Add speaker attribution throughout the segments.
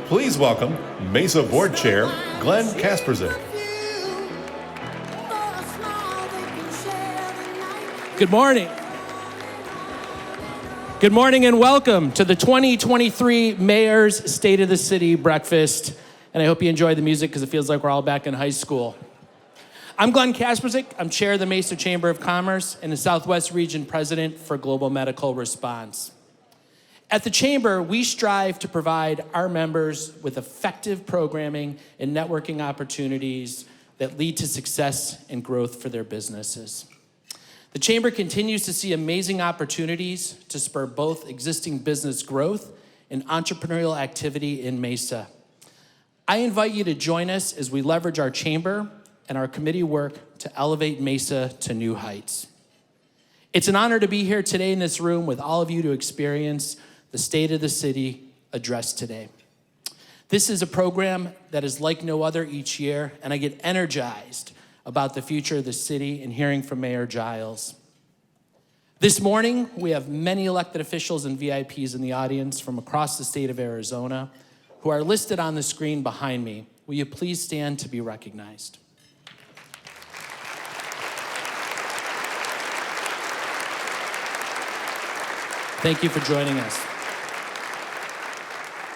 Speaker 1: Please welcome Mesa Board Chair Glenn Kasperzik.
Speaker 2: Good morning. Good morning and welcome to the 2023 Mayor's State of the City Breakfast. And I hope you enjoy the music because it feels like we're all back in high school. I'm Glenn Kasperzik. I'm chair of the Mesa Chamber of Commerce and the Southwest Region President for Global Medical Response. At the Chamber, we strive to provide our members with effective programming and networking opportunities that lead to success and growth for their businesses. The Chamber continues to see amazing opportunities to spur both existing business growth and entrepreneurial activity in Mesa. I invite you to join us as we leverage our Chamber and our committee work to elevate Mesa to new heights. It's an honor to be here today in this room with all of you to experience the State of the City address today. This is a program that is like no other each year, and I get energized about the future of the city and hearing from Mayor Giles. This morning, we have many elected officials and VIPs in the audience from across the state of Arizona who are listed on the screen behind me. Will you please stand to be recognized? Thank you for joining us.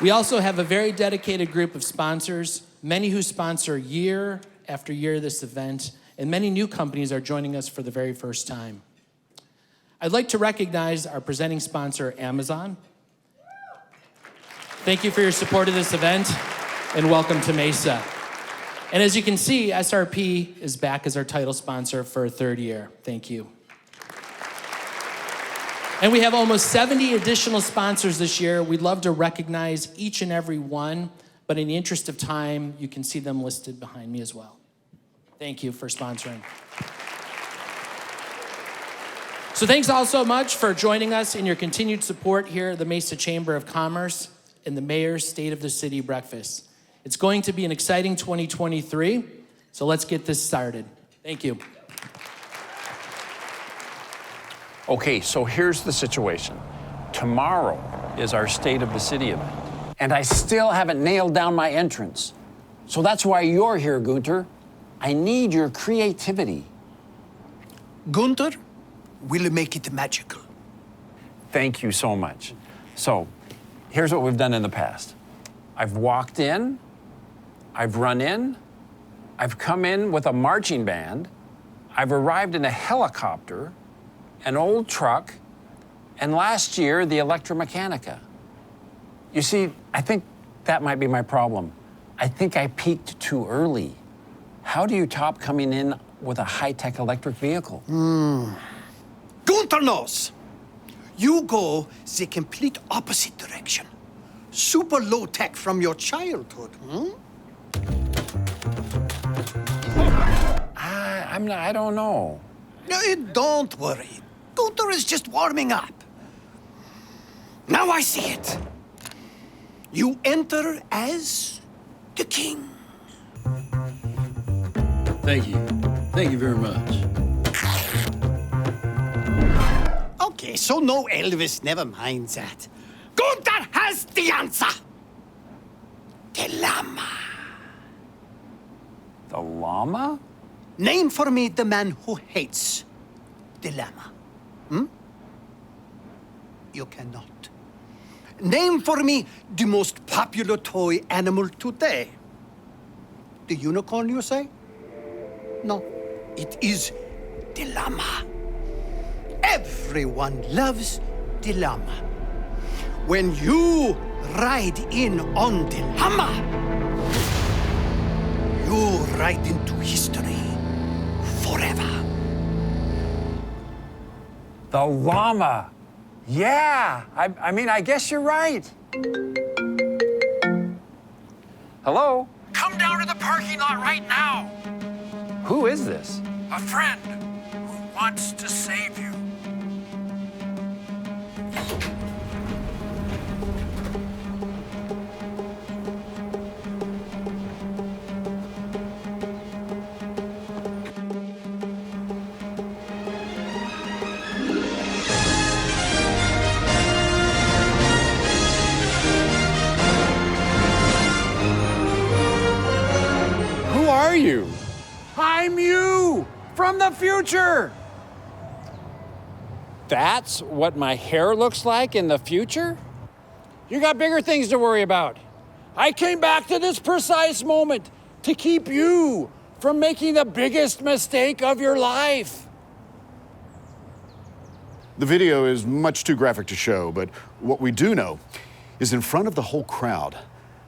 Speaker 2: We also have a very dedicated group of sponsors, many who sponsor year after year this event, and many new companies are joining us for the very first time. I'd like to recognize our presenting sponsor, Amazon. Thank you for your support of this event, and welcome to Mesa. And as you can see, SRP is back as our title sponsor for a third year. Thank you. And we have almost 70 additional sponsors this year. We'd love to recognize each and every one, but in the interest of time, you can see them listed behind me as well. Thank you for sponsoring. So thanks all so much for joining us and your continued support here at the Mesa Chamber of Commerce and the Mayor's State of the City Breakfast. It's going to be an exciting 2023, so let's get this started. Thank you.
Speaker 3: Okay, so here's the situation. Tomorrow is our State of the City event, and I still haven't nailed down my entrance. So that's why you're here, Gunter. I need your creativity.
Speaker 4: Gunter will make it magical.
Speaker 3: Thank you so much. So, here's what we've done in the past. I've walked in, I've run in, I've come in with a marching band, I've arrived in a helicopter, an old truck, and last year, the Electromechanica. You see, I think that might be my problem. I think I peaked too early. How do you top coming in with a high-tech electric vehicle?
Speaker 4: Gunter knows. You go the complete opposite direction. Super low-tech from your childhood,
Speaker 3: I don't know.
Speaker 4: No, don't worry. Gunter is just warming up. Now I see it. You enter as the king.
Speaker 5: Thank you. Thank you very much.
Speaker 4: Okay, so no Elvis, never mind that. Gunter has the answer. The llama.
Speaker 3: The llama?
Speaker 4: Name for me the man who hates the llama. You cannot. Name for me the most popular toy animal today. The unicorn, you say? No, it is the llama. Everyone loves the llama. When you ride in on the llama, you ride into history forever.
Speaker 3: The llama. Yeah, I mean, I guess you're right. Hello?
Speaker 6: Come down to the parking lot right now.
Speaker 3: Who is this?
Speaker 6: A friend who wants to save you.
Speaker 3: the future. That's what my hair looks like in the future? You got bigger things to worry about. I came back to this precise moment to keep you from making the biggest mistake of your life.
Speaker 7: The video is much too graphic to show, but what we do know is in front of the whole crowd,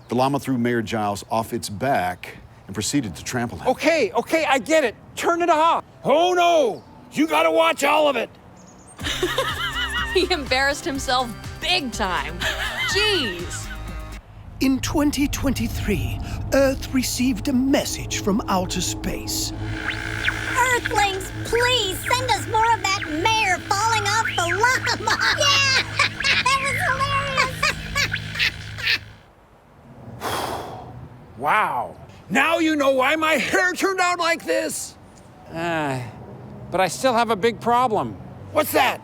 Speaker 7: the llama threw Mayor Giles off its back and proceeded to trample him.
Speaker 3: Okay, I get it. Turn it off. Oh no, you gotta watch all of it.
Speaker 8: He embarrassed himself big time. Jeez.
Speaker 4: In 2023, Earth received a message from outer space.
Speaker 9: Earthlings, please send us more of that mayor falling off the llama. Yeah, that was hilarious.
Speaker 3: Wow. Now you know why my hair turned out like this. But I still have a big problem. What's that?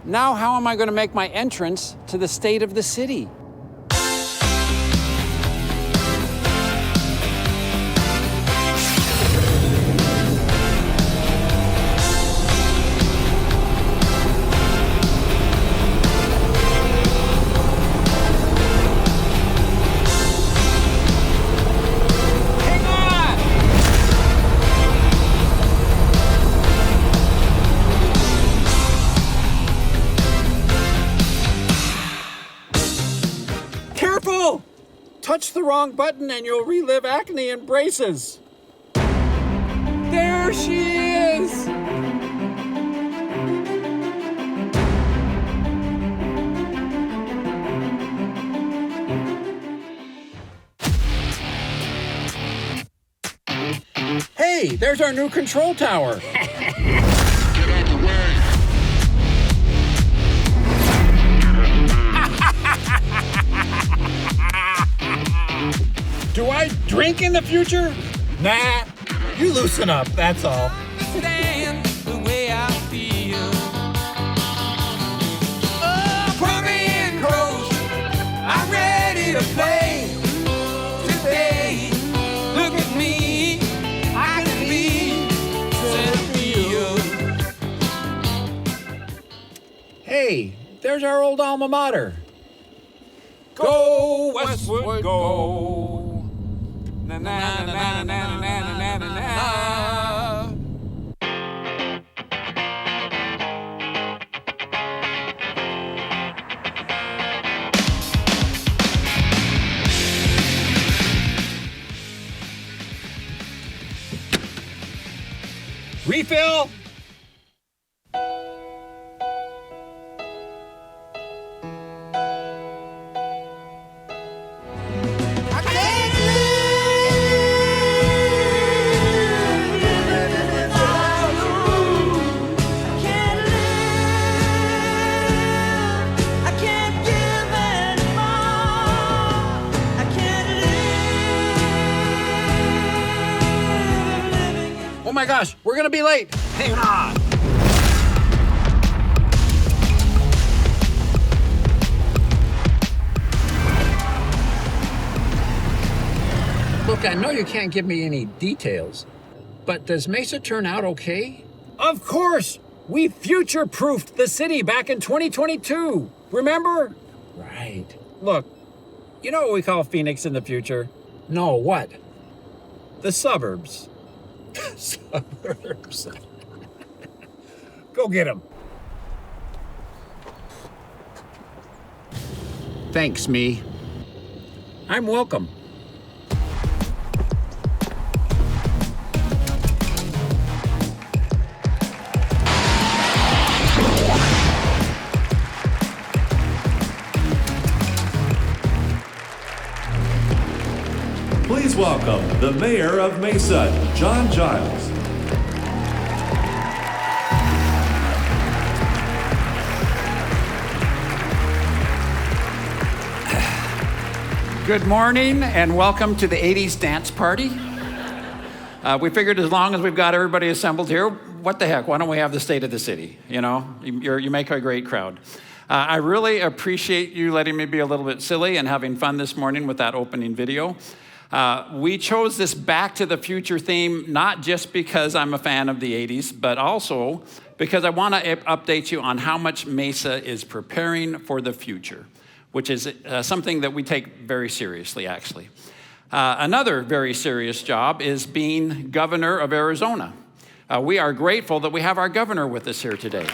Speaker 3: Now how am I going to make my entrance to the state of the city? Touch the wrong button and you'll relive acne and braces. There she is! Hey, there's our new control tower.
Speaker 6: Get out the way.
Speaker 3: Do I drink in the future?
Speaker 10: Nah, you loosen up, that's all.
Speaker 11: Stand the way I feel. Oh, put me in close. I'm ready to play. Today, look at me. I can be set free.
Speaker 3: Hey, there's our old alma mater. Go westward, go. Na na na na na na na na na. Refill. Oh my gosh, we're gonna be late. Hang on. Look, I know you can't give me any details, but does Mesa turn out okay? Of course! We future-proofed the city back in 2022. Remember? Right. Look, you know what we call Phoenix in the future? No, what? The suburbs. Suburbs. Go get him. Thanks, me. I'm welcome.
Speaker 1: Please welcome the mayor of Mesa, John Giles.
Speaker 3: Good morning and welcome to the 80s dance party. We figured as long as we've got everybody assembled here, what the heck, why don't we have the state of the city? You know, you make a great crowd. I really appreciate you letting me be a little bit silly and having fun this morning with that opening video. We chose this Back to the Future theme not just because I'm a fan of the 80s, but also because I want to update you on how much Mesa is preparing for the future, which is something that we take very seriously, actually. Another very serious job is being governor of Arizona. We are grateful that we have our governor with us here today.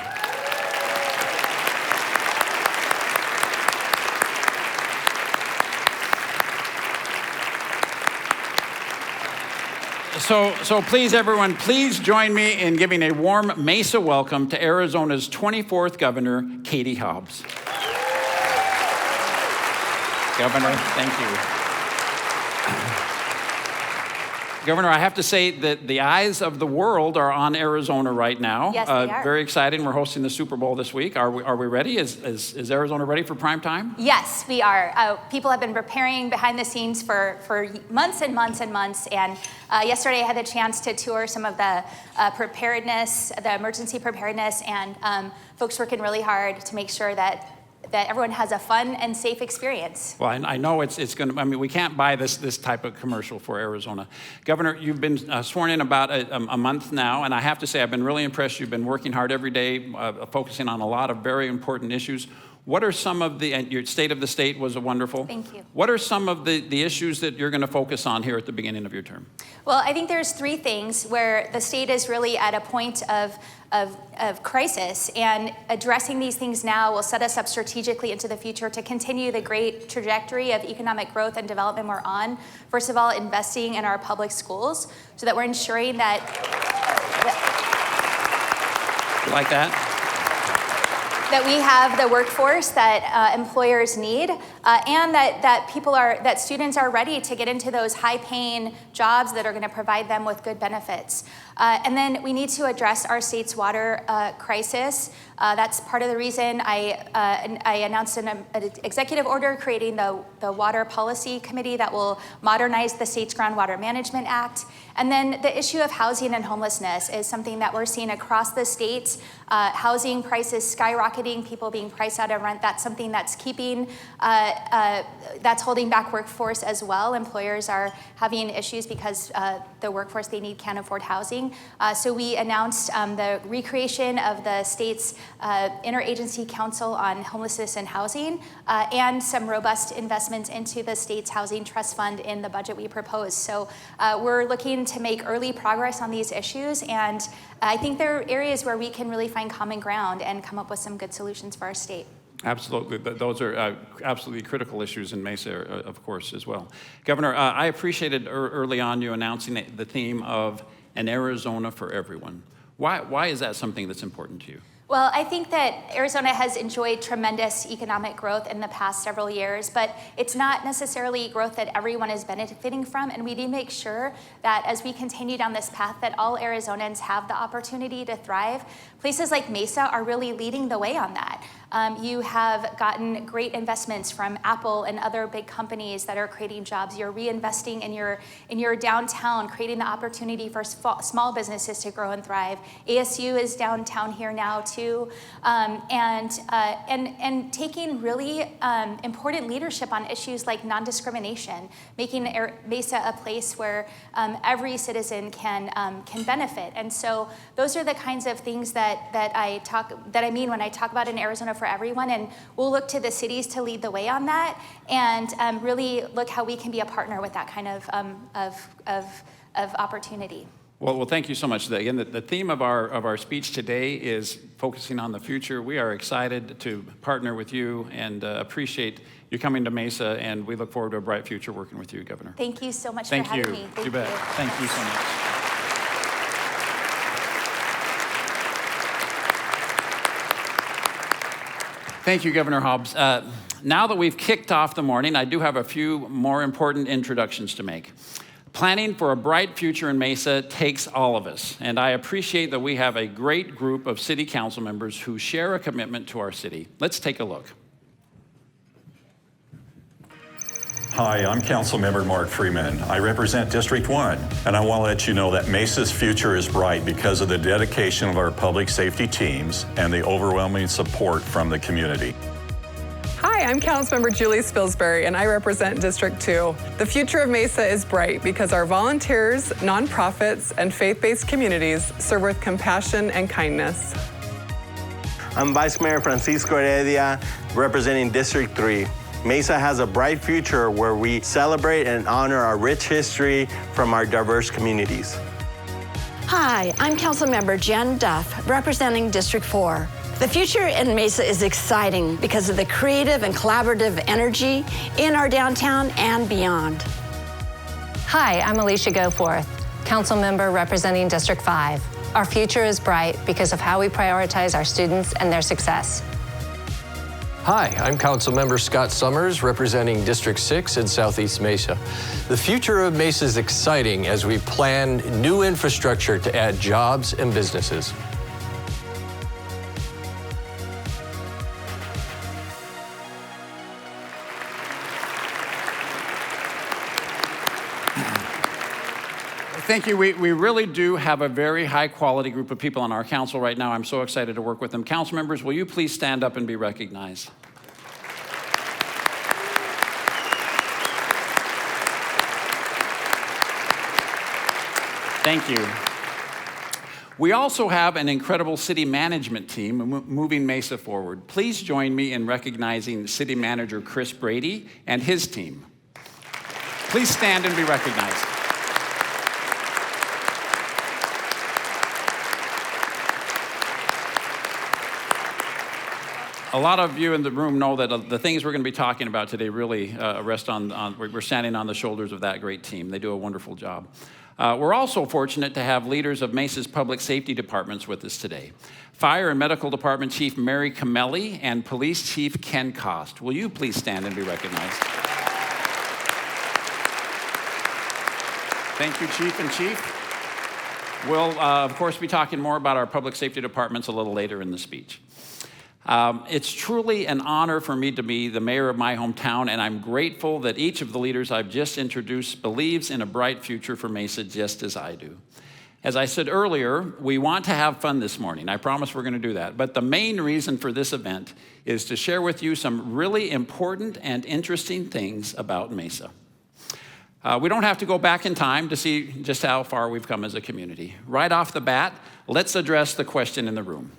Speaker 3: So please, everyone, please join me in giving a warm Mesa welcome to Arizona's 24th governor, Katie Hobbs. Governor, thank you. Governor, I have to say that the eyes of the world are on Arizona right now.
Speaker 12: Yes, they are.
Speaker 3: Very exciting. We're hosting the Super Bowl this week. Are we ready? Is Arizona ready for prime time?
Speaker 12: Yes, we are. People have been preparing behind the scenes for months and months and months. And yesterday I had the chance to tour some of the preparedness, the emergency preparedness, and folks working really hard to make sure that everyone has a fun and safe experience.
Speaker 3: Well, I know it's going to, I mean, we can't buy this type of commercial for Arizona. Governor, you've been sworn in about a month now, and I have to say I've been really impressed. You've been working hard every day, focusing on a lot of very important issues. What are some of your State of the State was wonderful.
Speaker 12: Thank you.
Speaker 3: What are some of the issues that you're going to focus on here at the beginning of your term?
Speaker 12: Well, I think there's three things where the state is really at a point of crisis, and addressing these things now will set us up strategically into the future to continue the great trajectory of economic growth and development we're on. First of all, investing in our public schools so that we're ensuring that
Speaker 3: You like that?
Speaker 12: that we have the workforce that employers need, and that students are ready to get into those high-paying jobs that are going to provide them with good benefits. And then we need to address our state's water crisis. That's part of the reason I announced an executive order creating the Water Policy Committee that will modernize the state's Groundwater Management Act. And then the issue of housing and homelessness is something that we're seeing across the state. Housing prices skyrocketing, people being priced out of rent. That's something that's that's holding back workforce as well. Employers are having issues because the workforce they need can't afford housing. So we announced the recreation of the state's Interagency Council on Homelessness and Housing, and some robust investments into the state's Housing Trust Fund in the budget we proposed. So we're looking to make early progress on these issues, and I think there are areas where we can really find common ground and come up with some good solutions for our state.
Speaker 3: Absolutely. Those are absolutely critical issues in Mesa, of course, as well. Governor, I appreciated early on you announcing the theme of an Arizona for everyone. Why is that something that's important to you?
Speaker 12: Well, I think that Arizona has enjoyed tremendous economic growth in the past several years, but it's not necessarily growth that everyone is benefiting from, and we need to make sure that as we continue down this path that all Arizonans have the opportunity to thrive. Places like Mesa are really leading the way on that. You have gotten great investments from Apple and other big companies that are creating jobs. You're reinvesting in your downtown, creating the opportunity for small businesses to grow and thrive. ASU is downtown here now too, and taking really important leadership on issues like non-discrimination, making Mesa a place where every citizen can benefit. And so those are the kinds of things that I mean when I talk about an Arizona for everyone, and we'll look to the cities to lead the way on that, and really look how we can be a partner with that kind of opportunity.
Speaker 3: Well, thank you so much. Again, the theme of our speech today is focusing on the future. We are excited to partner with you and appreciate you coming to Mesa, and we look forward to a bright future working with you, Governor.
Speaker 12: Thank you so much for having me.
Speaker 3: You bet. Thank you so much. Thank you, Governor Hobbs. Now that we've kicked off the morning, I do have a few more important introductions to make. Planning for a bright future in Mesa takes all of us, and I appreciate that we have a great group of city council members who share a commitment to our city. Let's take a look.
Speaker 13: Hi, I'm Councilmember Mark Freeman. I represent District 1, and I want to let you know that Mesa's future is bright because of the dedication of our public safety teams and the overwhelming support from the community.
Speaker 14: Hi, I'm Councilmember Julie Spilsbury, and I represent District 2. The future of Mesa is bright because our volunteers, nonprofits, and faith-based communities serve with compassion and kindness.
Speaker 15: I'm Vice Mayor Francisco Heredia, representing District 3. Mesa has a bright future where we celebrate and honor our rich history from our diverse communities.
Speaker 16: Hi, I'm Councilmember Jen Duff, representing District 4. The future in Mesa is exciting because of the creative and collaborative energy in our downtown and beyond.
Speaker 17: Hi, I'm Alicia Goforth, Council Member representing District 5. Our future is bright because of how we prioritize our students and their success.
Speaker 18: Hi, I'm Councilmember Scott Summers, representing District 6 in Southeast Mesa. The future of Mesa is exciting as we plan new infrastructure to add jobs and businesses.
Speaker 3: Thank you. We really do have a very high-quality group of people on our council right now. I'm so excited to work with them. Council members, will you please stand up and be recognized? Thank you. We also have an incredible city management team moving Mesa forward. Please join me in recognizing City Manager Chris Brady and his team. Please stand and be recognized. A lot of you in the room know that the things we're going to be talking about today really rest on we're standing on the shoulders of that great team. They do a wonderful job. We're also fortunate to have leaders of Mesa's public safety departments with us today. Fire and Medical Department Chief Mary Camelli and Police Chief Ken Cost. Will you please stand and be recognized? Thank you, Chief and Chief. We'll, of course, be talking more about our public safety departments a little later in the speech. It's truly an honor for me to be the mayor of my hometown, and I'm grateful that each of the leaders I've just introduced believes in a bright future for Mesa just as I do. As I said earlier, we want to have fun this morning. I promise we're going to do that. But the main reason for this event is to share with you some really important and interesting things about Mesa. We don't have to go back in time to see just how far we've come as a community. Right off the bat, let's address the question in the room.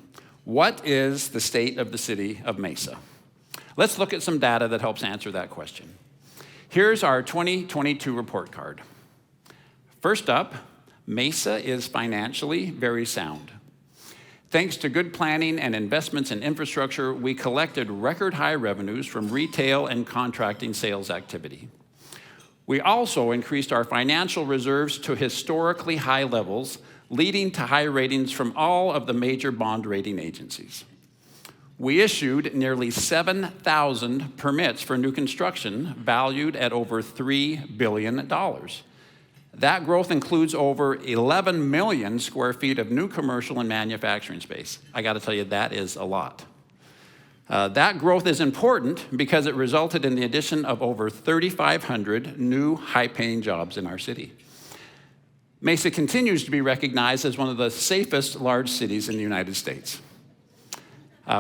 Speaker 3: What is the state of the city of Mesa? Let's look at some data that helps answer that question. Here's our 2022 report card. First up, Mesa is financially very sound. Thanks to good planning and investments in infrastructure, we collected record high revenues from retail and contracting sales activity. We also increased our financial reserves to historically high levels, leading to high ratings from all of the major bond rating agencies. We issued nearly 7,000 permits for new construction valued at over $3 billion. That growth includes over 11 million square feet of new commercial and manufacturing space. I gotta tell you, that is a lot. That growth is important because it resulted in the addition of over 3,500 new high-paying jobs in our city. Mesa continues to be recognized as one of the safest large cities in the United States.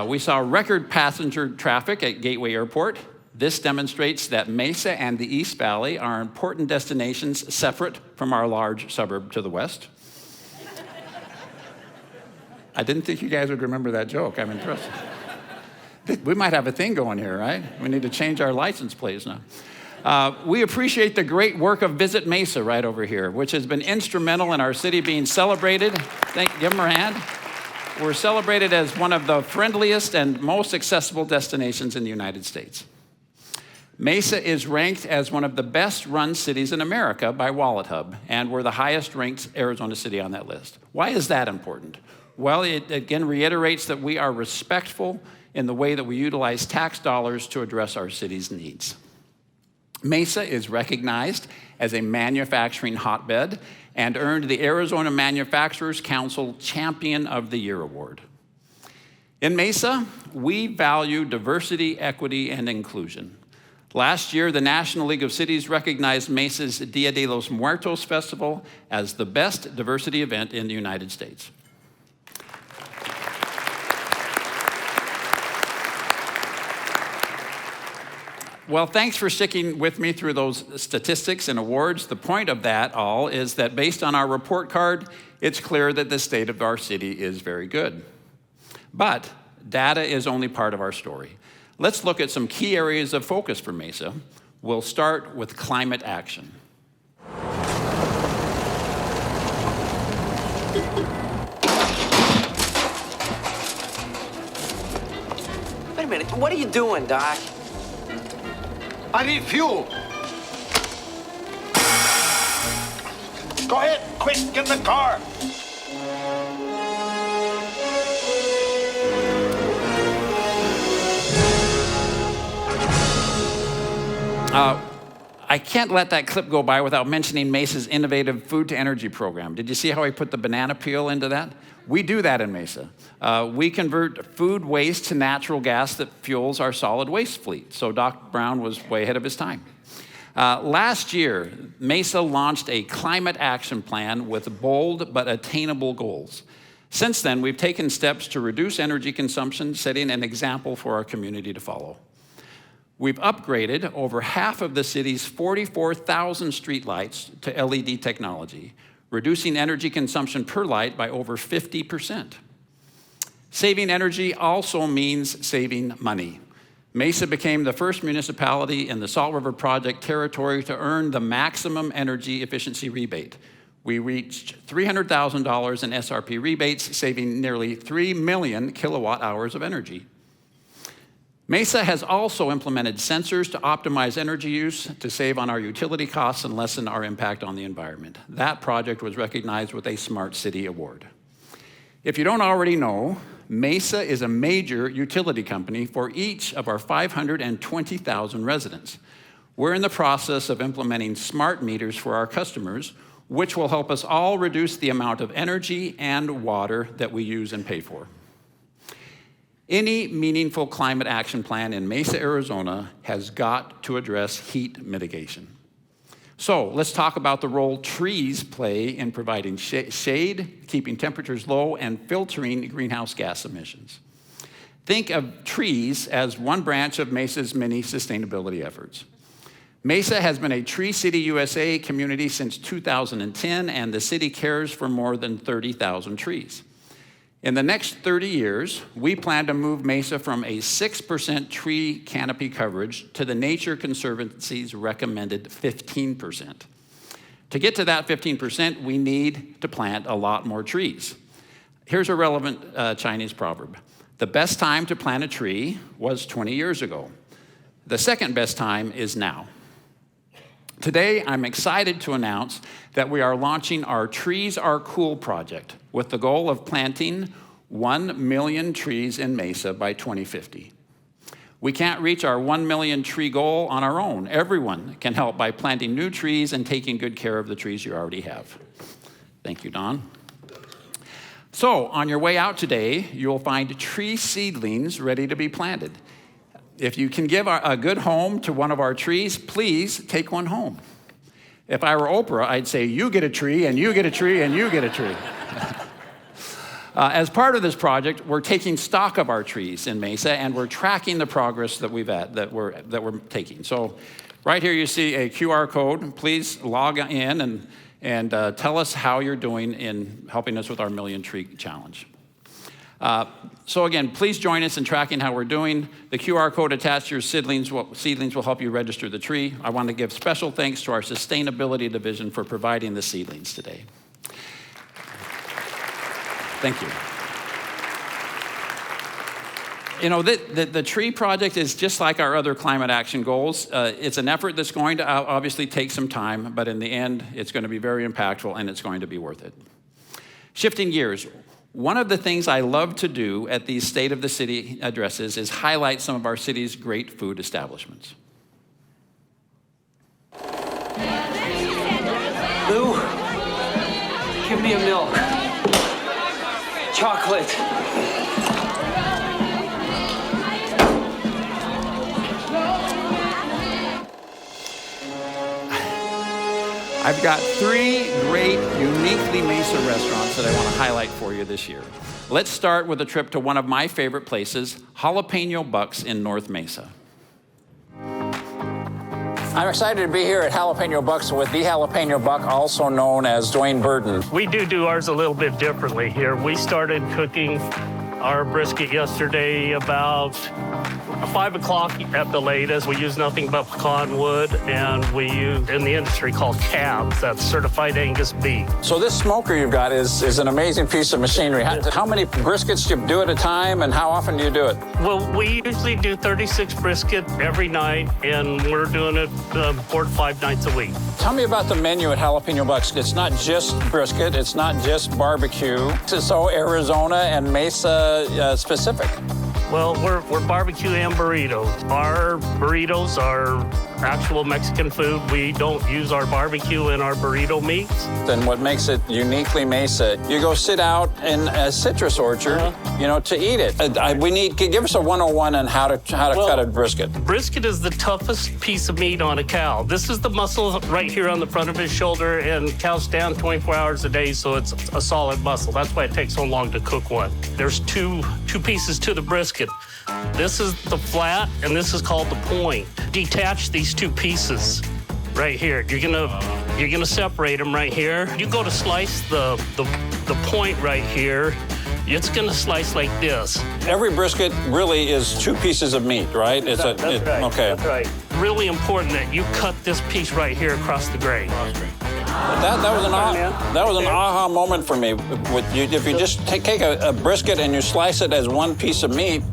Speaker 3: We saw record passenger traffic at Gateway Airport. This demonstrates that Mesa and the East Valley are important destinations separate from our large suburb to the west. I didn't think you guys would remember that joke. I'm impressed. We might have a thing going here, right? We need to change our license plates now. We appreciate the great work of Visit Mesa right over here, which has been instrumental in our city being celebrated. Give them a hand. We're celebrated as one of the friendliest and most accessible destinations in the United States. Mesa is ranked as one of the best run cities in America by WalletHub, and we're the highest ranked Arizona city on that list. Why is that important? Well, it again reiterates that we are respectful in the way that we utilize tax dollars to address our city's needs. Mesa is recognized as a manufacturing hotbed and earned the Arizona Manufacturers Council Champion of the Year Award. In Mesa, we value diversity, equity, and inclusion. Last year, the National League of Cities recognized Mesa's Dia de los Muertos Festival as the best diversity event in the United States. Well, thanks for sticking with me through those statistics and awards. The point of that all is that based on our report card, it's clear that the state of our city is very good. But data is only part of our story. Let's look at some key areas of focus for Mesa. We'll start with climate action.
Speaker 19: Wait a minute, what are you doing, Doc?
Speaker 6: I need fuel. Go ahead, quick, get in the car.
Speaker 3: I can't let that clip go by without mentioning Mesa's innovative food to energy program. Did you see how he put the banana peel into that? We do that in Mesa. We convert food waste to natural gas that fuels our solid waste fleet. So Doc Brown was way ahead of his time. Last year, Mesa launched a climate action plan with bold but attainable goals. Since then, we've taken steps to reduce energy consumption, setting an example for our community to follow. We've upgraded over half of the city's 44,000 streetlights to LED technology, reducing energy consumption per light by over 50%. Saving energy also means saving money. Mesa became the first municipality in the Salt River Project territory to earn the maximum energy efficiency rebate. We reached $300,000 in SRP rebates, saving nearly 3 million kilowatt hours of energy. Mesa has also implemented sensors to optimize energy use to save on our utility costs and lessen our impact on the environment. That project was recognized with a Smart City Award. If you don't already know, Mesa is a major utility company for each of our 520,000 residents. We're in the process of implementing smart meters for our customers, which will help us all reduce the amount of energy and water that we use and pay for. Any meaningful climate action plan in Mesa, Arizona has got to address heat mitigation. So let's talk about the role trees play in providing shade, keeping temperatures low, and filtering greenhouse gas emissions. Think of trees as one branch of Mesa's many sustainability efforts. Mesa has been a Tree City USA community since 2010, and the city cares for more than 30,000 trees. In the next 30 years, we plan to move Mesa from a 6% tree canopy coverage to the Nature Conservancy's recommended 15%. To get to that 15%, we need to plant a lot more trees. Here's a relevant Chinese proverb. The best time to plant a tree was 20 years ago. The second best time is now. Today, I'm excited to announce that we are launching our Trees Are Cool project with the goal of planting 1 million trees in Mesa by 2050. We can't reach our 1 million tree goal on our own. Everyone can help by planting new trees and taking good care of the trees you already have. Thank you, Don. So, on your way out today, you'll find tree seedlings ready to be planted. If you can give a good home to one of our trees, please take one home. If I were Oprah, I'd say, you get a tree, and you get a tree, and you get a tree. As part of this project, we're taking stock of our trees in Mesa, and we're tracking the progress that we're taking. So right here you see a QR code. Please log in and tell us how you're doing in helping us with our Million Tree Challenge. So again, please join us in tracking how we're doing. The QR code attached to your seedlings will help you register the tree. I want to give special thanks to our Sustainability Division for providing the seedlings today. Thank you. You know, the tree project is just like our other climate action goals. It's an effort that's going to obviously take some time, but in the end, it's going to be very impactful and it's going to be worth it. Shifting gears. One of the things I love to do at these State of the City addresses is highlight some of our city's great food establishments.
Speaker 19: Lou, give me a milk. Chocolate.
Speaker 3: I've got 3 great, uniquely Mesa restaurants that I want to highlight for you this year. Let's start with a trip to one of my favorite places, Jalapeno Bucks in North Mesa. I'm excited to be here at Jalapeno Bucks with the Jalapeno Buck, also known as Dwayne Burton.
Speaker 20: We do ours a little bit differently here. We started cooking our brisket yesterday about 5 o'clock at the latest. We use nothing but pecan wood, and we use, in the industry, called calves. That's certified Angus beef.
Speaker 3: So this smoker you've got is an amazing piece of machinery. How many briskets do you do at a time, and how often do you do it?
Speaker 20: Well, we usually do 36 brisket every night, and we're doing it 4 to 5 nights a week.
Speaker 3: Tell me about the menu at Jalapeno Bucks. It's not just brisket. It's not just barbecue. It's so Arizona and Mesa specific.
Speaker 20: Well, we're barbecue and burritos. Our burritos are actual Mexican food. We don't use our barbecue in our burrito meats.
Speaker 3: And what makes it uniquely Mesa, you go sit out in a citrus orchard, to eat it. Give us a 101 on how to cut a brisket.
Speaker 20: Brisket is the toughest piece of meat on a cow. This is the muscle right here on the front of his shoulder, and cows stand 24 hours a day, so it's a solid muscle. That's why it takes so long to cook one. There's two pieces to the brisket. This is the flat, and this is called the point. Detach these two pieces right here. You're gonna separate them right here. You go to slice the point right here. It's gonna slice like this.
Speaker 3: Every brisket really is 2 pieces of meat, right?
Speaker 20: That's right.
Speaker 3: Okay.
Speaker 20: That's right. Really important that you cut this piece right here across the grain.
Speaker 3: That was an aha moment for me. If you just take a brisket and you slice it as one piece of meat,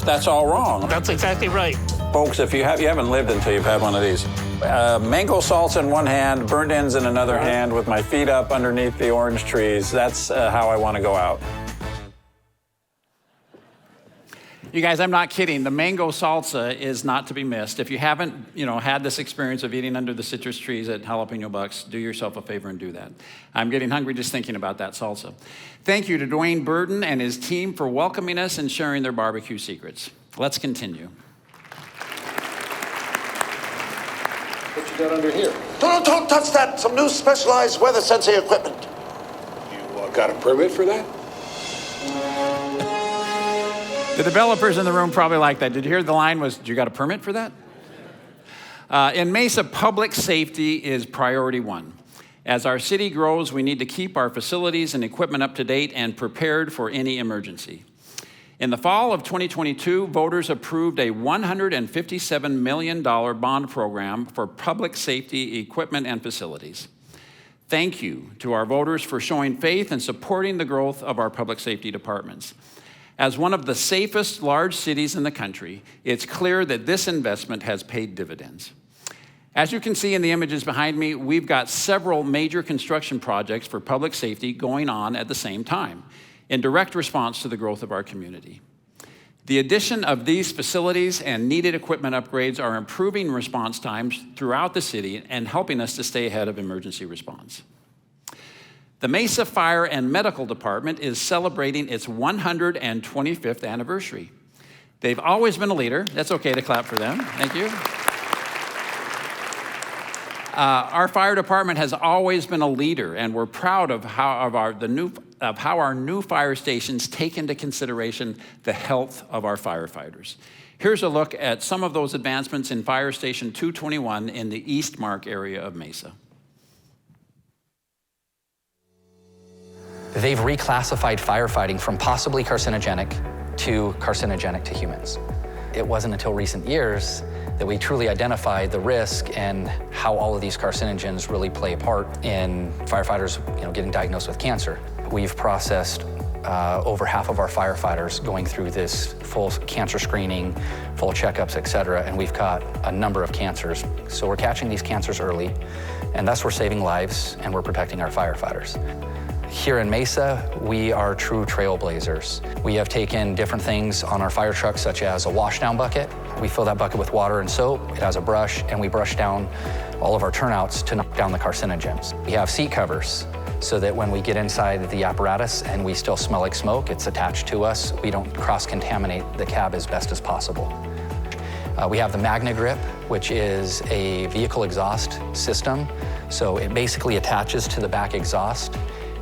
Speaker 3: that's all wrong.
Speaker 20: That's exactly right.
Speaker 3: Folks, if you haven't lived until you've had one of these. Mango salts in one hand, burnt ends in another hand, with my feet up underneath the orange trees. That's how I want to go out. You guys, I'm not kidding. The mango salsa is not to be missed. If you haven't, had this experience of eating under the citrus trees at Jalapeno Bucks, do yourself a favor and do that. I'm getting hungry just thinking about that salsa. Thank you to Dwayne Burton and his team for welcoming us and sharing their barbecue secrets. Let's continue.
Speaker 21: What you got under here?
Speaker 22: Don't touch that. Some new specialized weather sensing equipment.
Speaker 21: You got a permit for that?
Speaker 3: The developers in the room probably like that. Did you hear the line was, you got a permit for that? In Mesa, public safety is priority 1. As our city grows, we need to keep our facilities and equipment up to date and prepared for any emergency. In the fall of 2022, voters approved a $157 million bond program for public safety equipment and facilities. Thank you to our voters for showing faith and supporting the growth of our public safety departments. As one of the safest large cities in the country, it's clear that this investment has paid dividends. As you can see in the images behind me, we've got several major construction projects for public safety going on at the same time, in direct response to the growth of our community. The addition of these facilities and needed equipment upgrades are improving response times throughout the city and helping us to stay ahead of emergency response. The Mesa Fire and Medical Department is celebrating its 125th anniversary. They've always been a leader. That's okay to clap for them. Thank you. Our fire department has always been a leader, and we're proud of how our new fire stations take into consideration the health of our firefighters. Here's a look at some of those advancements in Fire Station 221 in the East Mark area of Mesa.
Speaker 23: They've reclassified firefighting from possibly carcinogenic to humans. It wasn't until recent years that we truly identified the risk and how all of these carcinogens really play a part in firefighters, getting diagnosed with cancer. We've processed over half of our firefighters going through this full cancer screening, full checkups, et cetera, and we've caught a number of cancers. So we're catching these cancers early, and thus we're saving lives and we're protecting our firefighters. Here in Mesa, we are true trailblazers. We have taken different things on our fire trucks, such as a washdown bucket. We fill that bucket with water and soap. It has a brush, and we brush down all of our turnouts to knock down the carcinogens. We have seat covers, so that when we get inside the apparatus and we still smell like smoke, it's attached to us. We don't cross-contaminate the cab as best as possible. We have the Magna Grip, which is a vehicle exhaust system. So it basically attaches to the back exhaust.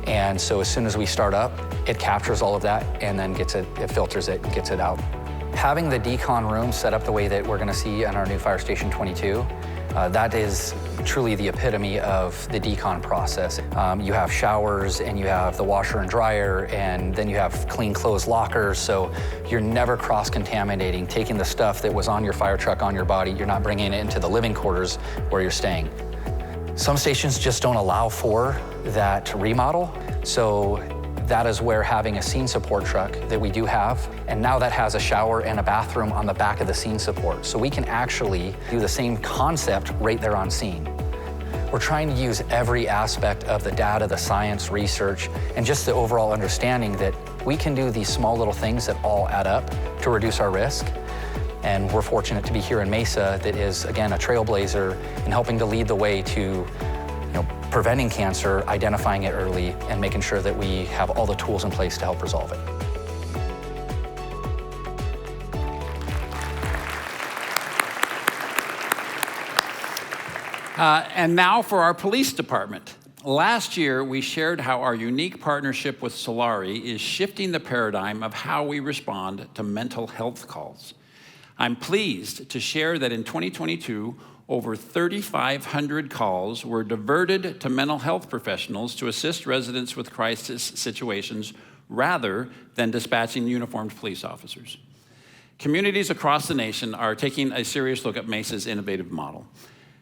Speaker 23: And so as soon as we start up, it captures all of that and then it filters it and gets it out. Having the decon room set up the way that we're going to see in our new Fire Station 22, that is truly the epitome of the decon process. You have showers, and you have the washer and dryer, and then you have clean clothes lockers, so you're never cross-contaminating, taking the stuff that was on your fire truck on your body, you're not bringing it into the living quarters where you're staying. Some stations just don't allow for that remodel, so that is where having a scene support truck that we do have, and now that has a shower and a bathroom on the back of the scene support. So we can actually do the same concept right there on scene. We're trying to use every aspect of the data, the science, research, and just the overall understanding that we can do these small little things that all add up to reduce our risk. And we're fortunate to be here in Mesa that is, again, a trailblazer in helping to lead the way to preventing cancer, identifying it early, and making sure that we have all the tools in place to help resolve it.
Speaker 3: And now for our police department. Last year, we shared how our unique partnership with Solari is shifting the paradigm of how we respond to mental health calls. I'm pleased to share that in 2022, over 3,500 calls were diverted to mental health professionals to assist residents with crisis situations rather than dispatching uniformed police officers. Communities across the nation are taking a serious look at Mesa's innovative model.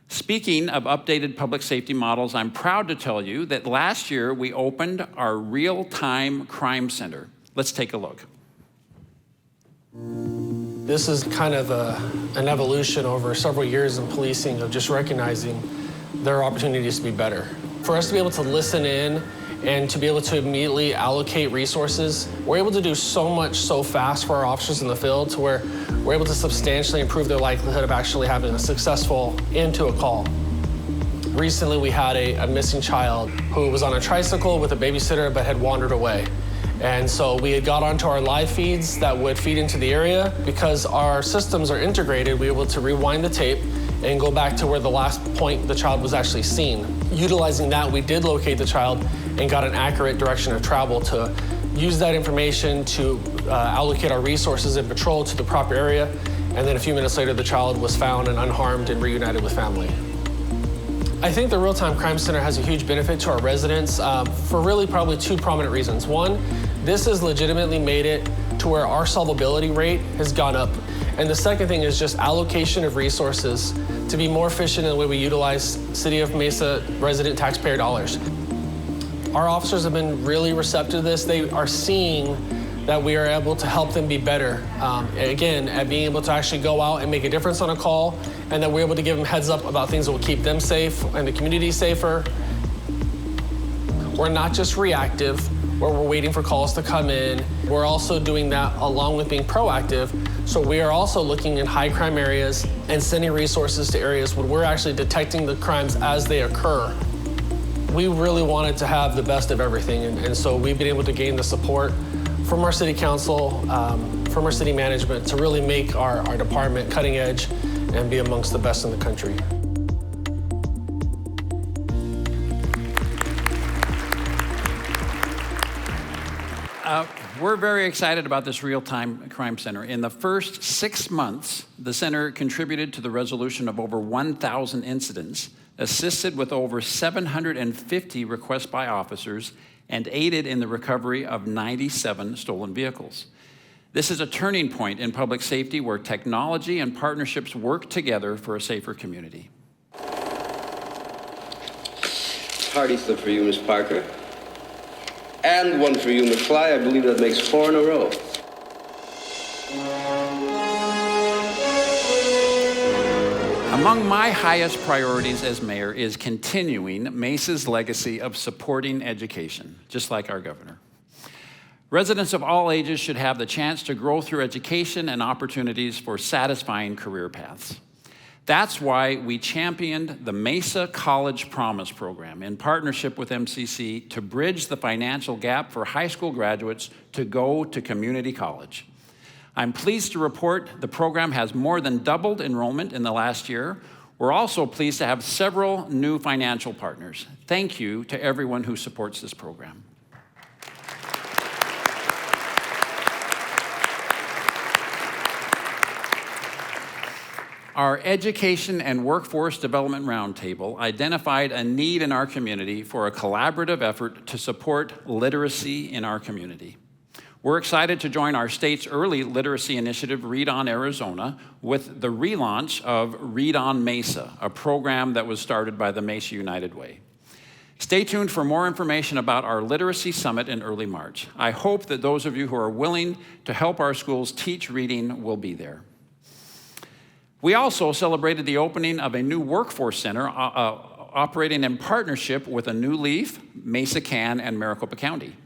Speaker 3: Speaking of updated public safety models, I'm proud to tell you that last year we opened our real-time crime center. Let's take a look.
Speaker 2: This is kind of an evolution over several years in policing of just recognizing there are opportunities to be better. For us to be able to listen in and to be able to immediately allocate resources, we're able to do so much so fast for our officers in the field to where we're able to substantially improve their likelihood of actually having a successful end to a call. Recently, we had a missing child who was on a tricycle with a babysitter but had wandered away. And so we had got onto our live feeds that would feed into the area. Because our systems are integrated, we were able to rewind the tape and go back to where the last point the child was actually seen. Utilizing that, we did locate the child and got an accurate direction of travel to use that information to allocate our resources and patrol to the proper area. And then a few minutes later, the child was found and unharmed and reunited with family. I think the Real-Time Crime Center has a huge benefit to our residents for really probably two prominent reasons. One, this has legitimately made it to where our solvability rate has gone up. And the second thing is just allocation of resources to be more efficient in the way we utilize City of Mesa resident taxpayer dollars. Our officers have been really receptive to this. They are seeing that we are able to help them be better. Again, at being able to actually go out and make a difference on a call, and that we're able to give them heads up about things that will keep them safe and the community safer. We're not just reactive, where we're waiting for calls to come in. We're also doing that along with being proactive. So we are also looking in high crime areas and sending resources to areas where we're actually detecting the crimes as they occur. We really wanted to have the best of everything, and so we've been able to gain the support from our city council, from our city management to really make our department cutting edge and be amongst the best in the country.
Speaker 3: We're very excited about this Real-Time Crime Center. In the first 6 months, the center contributed to the resolution of over 1,000 incidents, assisted with over 750 requests by officers, and aided in the recovery of 97 stolen vehicles. This is a turning point in public safety where technology and partnerships work together for a safer community.
Speaker 5: Hearty slip for you, Miss Parker. And one for you, McFly. I believe that makes 4 in a row.
Speaker 3: Among my highest priorities as mayor is continuing Mesa's legacy of supporting education, just like our governor. Residents of all ages should have the chance to grow through education and opportunities for satisfying career paths. That's why we championed the Mesa College Promise program in partnership with MCC to bridge the financial gap for high school graduates to go to community college. I'm pleased to report the program has more than doubled enrollment in the last year. We're also pleased to have several new financial partners. Thank you to everyone who supports this program. Our Education and Workforce Development Roundtable identified a need in our community for a collaborative effort to support literacy in our community. We're excited to join our state's early literacy initiative, Read On Arizona, with the relaunch of Read On Mesa, a program that was started by the Mesa United Way. Stay tuned for more information about our Literacy Summit in early March. I hope that those of you who are willing to help our schools teach reading will be there. We also celebrated the opening of a new workforce center operating in partnership with a New Leaf, Mesa Can, and Maricopa County.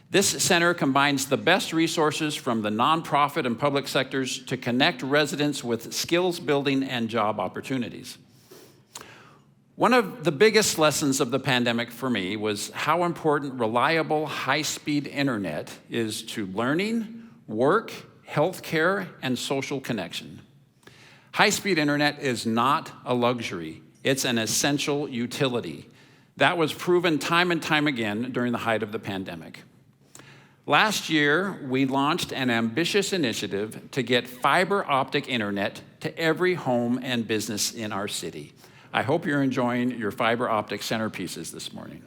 Speaker 3: This center combines the best resources from the nonprofit and public sectors to connect residents with skills building and job opportunities. One of the biggest lessons of the pandemic for me was how important reliable, high-speed internet is to learning, work, healthcare, and social connection. High-speed internet is not a luxury. It's an essential utility. That was proven time and time again during the height of the pandemic. Last year, we launched an ambitious initiative to get fiber optic internet to every home and business in our city. I hope you're enjoying your fiber optic centerpieces this morning.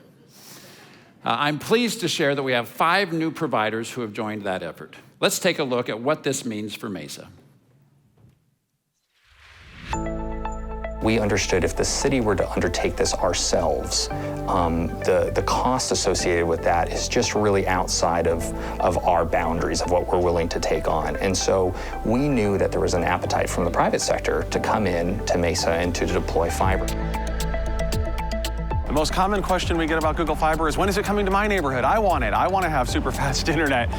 Speaker 3: I'm pleased to share that we have 5 new providers who have joined that effort. Let's take a look at what this means for Mesa.
Speaker 4: We understood if the city were to undertake this ourselves, the cost associated with that is just really outside of our boundaries of what we're willing to take on. And so we knew that there was an appetite from the private sector to come in to Mesa and to deploy fiber.
Speaker 7: The most common question we get about Google Fiber is, when is it coming to my neighborhood? I want it. I want to have super fast internet.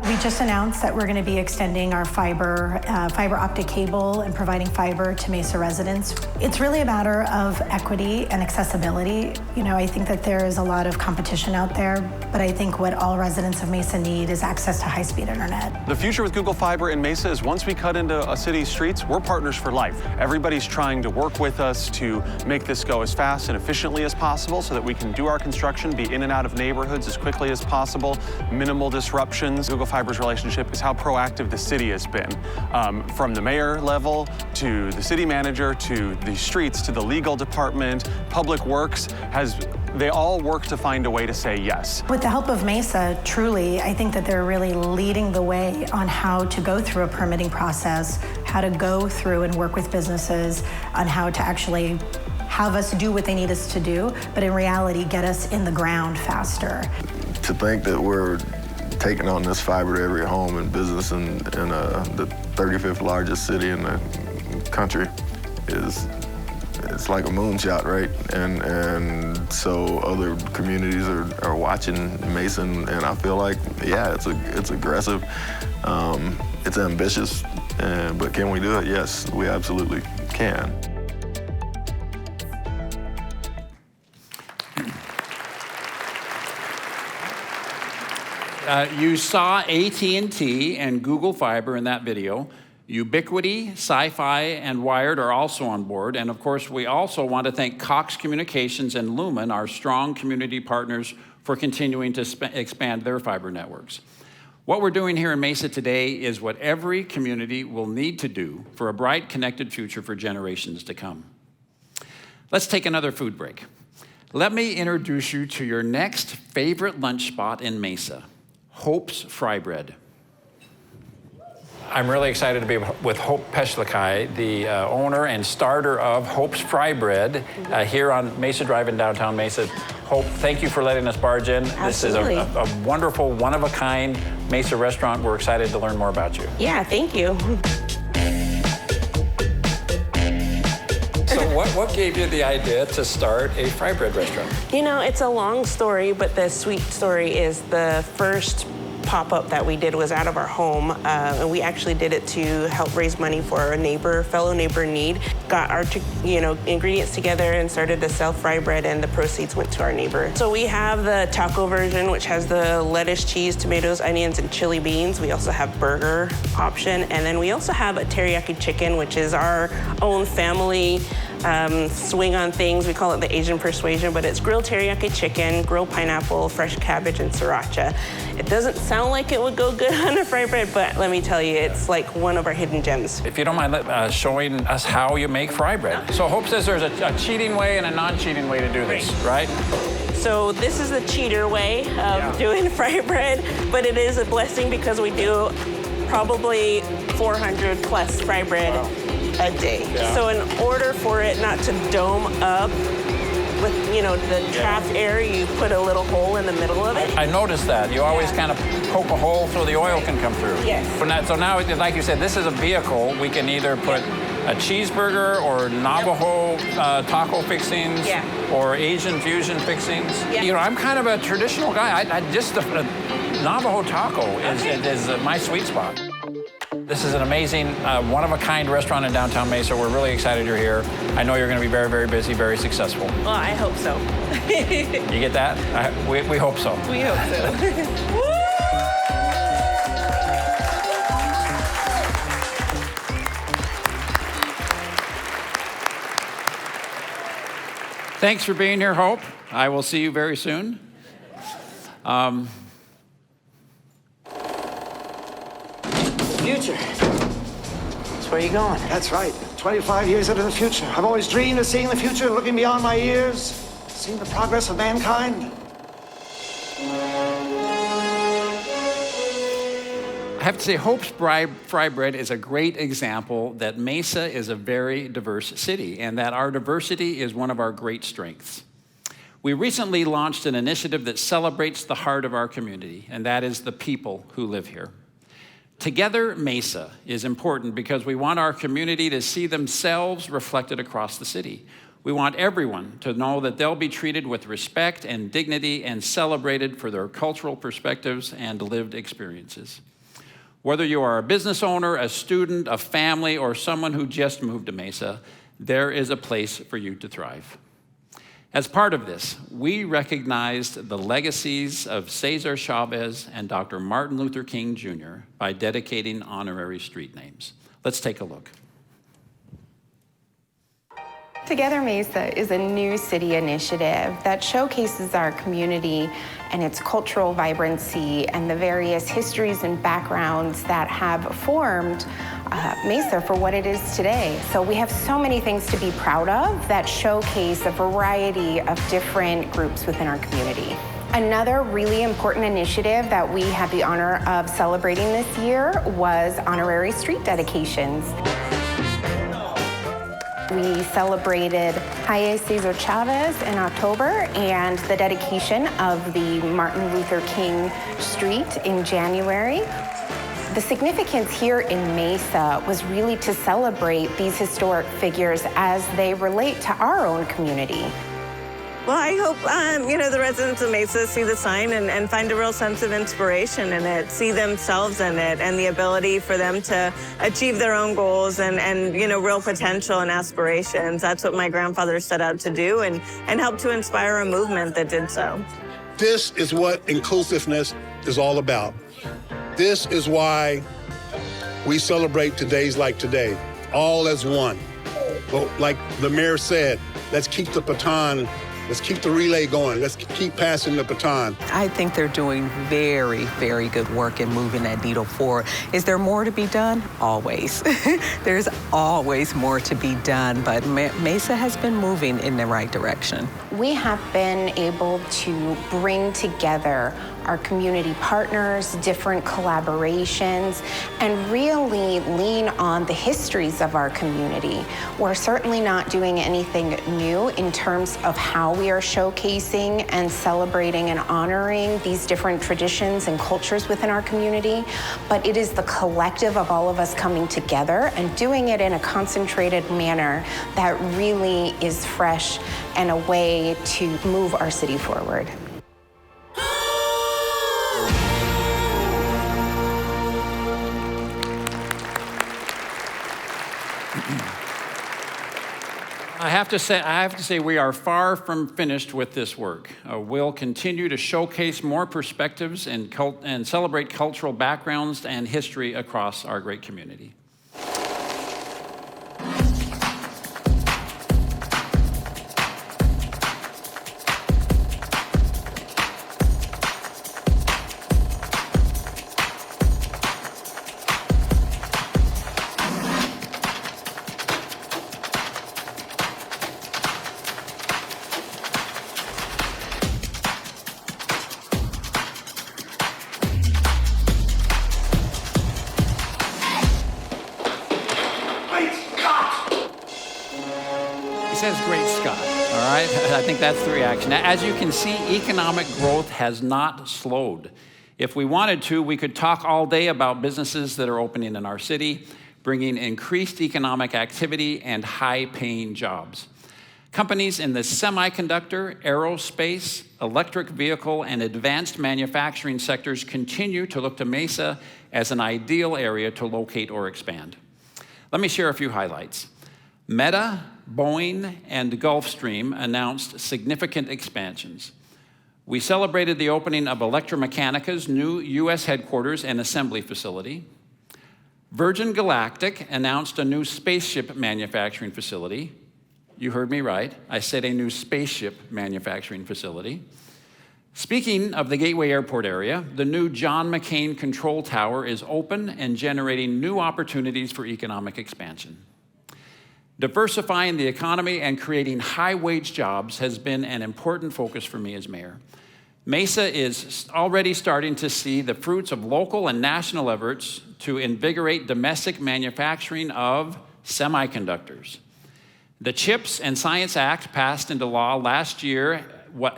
Speaker 8: We just announced that we're going to be extending our fiber optic cable and providing fiber to Mesa residents. It's really a matter of equity and accessibility. You know, I think that there is a lot of competition out there, but I think what all residents of Mesa need is access to high-speed internet.
Speaker 7: The future with Google Fiber in Mesa is once we cut into a city's streets, we're partners for life. Everybody's trying to work with us to make this go as fast and efficiently as possible so that we can do our construction, be in and out of neighborhoods as quickly as possible, minimal disruptions. Google Fiber's relationship is how proactive the city has been, from the mayor level to the city manager to the streets to the legal department, public works, they all work to find a way to say yes.
Speaker 8: With the help of Mesa, truly, I think that they're really leading the way on how to go through a permitting process, how to go through and work with businesses, on how to actually have us do what they need us to do, but in reality, get us in the ground faster.
Speaker 24: To think that we're taking on this fiber to every home and business in the 35th largest city in the country it's like a moonshot, right? And so other communities are watching Mesa, and I feel like, yeah, it's aggressive, it's ambitious, but can we do it? Yes, we absolutely can.
Speaker 3: You saw AT&T and Google Fiber in that video. Ubiquity, Sci-Fi, and Wired are also on board. And of course, we also want to thank Cox Communications and Lumen, our strong community partners, for continuing to expand their fiber networks. What we're doing here in Mesa today is what every community will need to do for a bright, connected future for generations to come. Let's take another food break. Let me introduce you to your next favorite lunch spot in Mesa, Hope's Fry Bread. I'm really excited to be with Hope Peshlikai, the owner and starter of Hope's Fry Bread here on Mesa Drive in downtown Mesa. Hope, thank you for letting us barge in.
Speaker 25: Absolutely.
Speaker 3: This is a wonderful, one-of-a-kind Mesa restaurant. We're excited to learn more about you.
Speaker 25: Yeah, thank you.
Speaker 3: So what gave you the idea to start a fry bread restaurant?
Speaker 25: You know, it's a long story, but the sweet story is the first pop-up that we did was out of our home, and we actually did it to help raise money for a fellow neighbor in need. Got our ingredients together and started to sell fry bread, and the proceeds went to our neighbor. So we have the taco version, which has the lettuce, cheese, tomatoes, onions, and chili beans. We also have burger option, and then we also have a teriyaki chicken, which is our own family swing on things. We call it the Asian persuasion, but it's grilled teriyaki chicken, grilled pineapple, fresh cabbage, and sriracha. It doesn't sound like it would go good on a fry bread, but let me tell you, it's like one of our hidden gems.
Speaker 3: If you don't mind showing us how you make fry bread. So Hope says there's a cheating way and a non-cheating way to do this, right?
Speaker 25: So this is the cheater way of doing fry bread, but it is a blessing because we do probably 400 plus fry bread a day.
Speaker 3: Yeah.
Speaker 25: So in order for it not to dome up with, the trapped air, you put a little hole in the middle of it.
Speaker 3: I noticed that. You always kind of poke a hole so the oil can come through.
Speaker 25: Yes.
Speaker 3: So now, like you said, this is a vehicle. We can either put a cheeseburger or Navajo taco fixings or Asian fusion fixings.
Speaker 25: Yeah.
Speaker 3: I'm kind of a traditional guy. A Navajo taco is my sweet spot. This is an amazing, one-of-a-kind restaurant in downtown Mesa. We're really excited you're here. I know you're going to be very, very busy, very successful.
Speaker 25: Well, I hope so.
Speaker 3: You get that? We hope so.
Speaker 25: We hope so.
Speaker 3: Thanks for being here, Hope. I will see you very soon.
Speaker 1: Future. That's where you're going.
Speaker 22: That's right. 25 years into the future. I've always dreamed of seeing the future, looking beyond my years, seeing the progress of mankind.
Speaker 3: I have to say, Hope's Fry Bread is a great example that Mesa is a very diverse city and that our diversity is one of our great strengths. We recently launched an initiative that celebrates the heart of our community, and that is the people who live here. Together Mesa is important because we want our community to see themselves reflected across the city. We want everyone to know that they'll be treated with respect and dignity and celebrated for their cultural perspectives and lived experiences. Whether you are a business owner, a student, a family, or someone who just moved to Mesa, there is a place for you to thrive. As part of this, we recognized the legacies of Cesar Chavez and Dr. Martin Luther King Jr. by dedicating honorary street names. Let's take a look.
Speaker 9: Together Mesa is a new city initiative that showcases our community and its cultural vibrancy and the various histories and backgrounds that have formed Mesa for what it is today. So we have so many things to be proud of that showcase a variety of different groups within our community. Another really important initiative that we had the honor of celebrating this year was honorary street dedications. We celebrated Calle Cesar Chavez in October and the dedication of the Martin Luther King Street in January. The significance here in Mesa was really to celebrate these historic figures as they relate to our own community.
Speaker 10: Well, I hope, the residents of Mesa see the sign and find a real sense of inspiration in it, see themselves in it, and the ability for them to achieve their own goals and real potential and aspirations. That's what my grandfather set out to do and help to inspire a movement that did so.
Speaker 21: This is what inclusiveness is all about. This is why we celebrate days like today, all as one. But like the mayor said, let's keep the baton. Let's keep the relay going. Let's keep passing the baton.
Speaker 11: I think they're doing very, very good work in moving that needle forward. Is there more to be done? Always. There's always more to be done, but Mesa has been moving in the right direction.
Speaker 9: We have been able to bring together our community partners, different collaborations, and really lean on the histories of our community. We're certainly not doing anything new in terms of how we are showcasing and celebrating and honoring these different traditions and cultures within our community, but it is the collective of all of us coming together and doing it in a concentrated manner that really is fresh and a way to move our city forward.
Speaker 3: I have to say we are far from finished with this work. We'll continue to showcase more perspectives and celebrate cultural backgrounds and history across our great community. says great Scott, all right? I think that's the reaction. As you can see, economic growth has not slowed. If we wanted to, we could talk all day about businesses that are opening in our city, bringing increased economic activity and high-paying jobs. Companies in the semiconductor, aerospace, electric vehicle, and advanced manufacturing sectors continue to look to Mesa as an ideal area to locate or expand. Let me share a few highlights. Meta, Boeing, and Gulfstream announced significant expansions. We celebrated the opening of Electromechanica's new U.S. headquarters and assembly facility. Virgin Galactic announced a new spaceship manufacturing facility. You heard me right. I said a new spaceship manufacturing facility. Speaking of the Gateway Airport area, the new John McCain Control Tower is open and generating new opportunities for economic expansion. Diversifying the economy and creating high-wage jobs has been an important focus for me as mayor. Mesa is already starting to see the fruits of local and national efforts to invigorate domestic manufacturing of semiconductors. The CHIPS and Science Act passed into law last year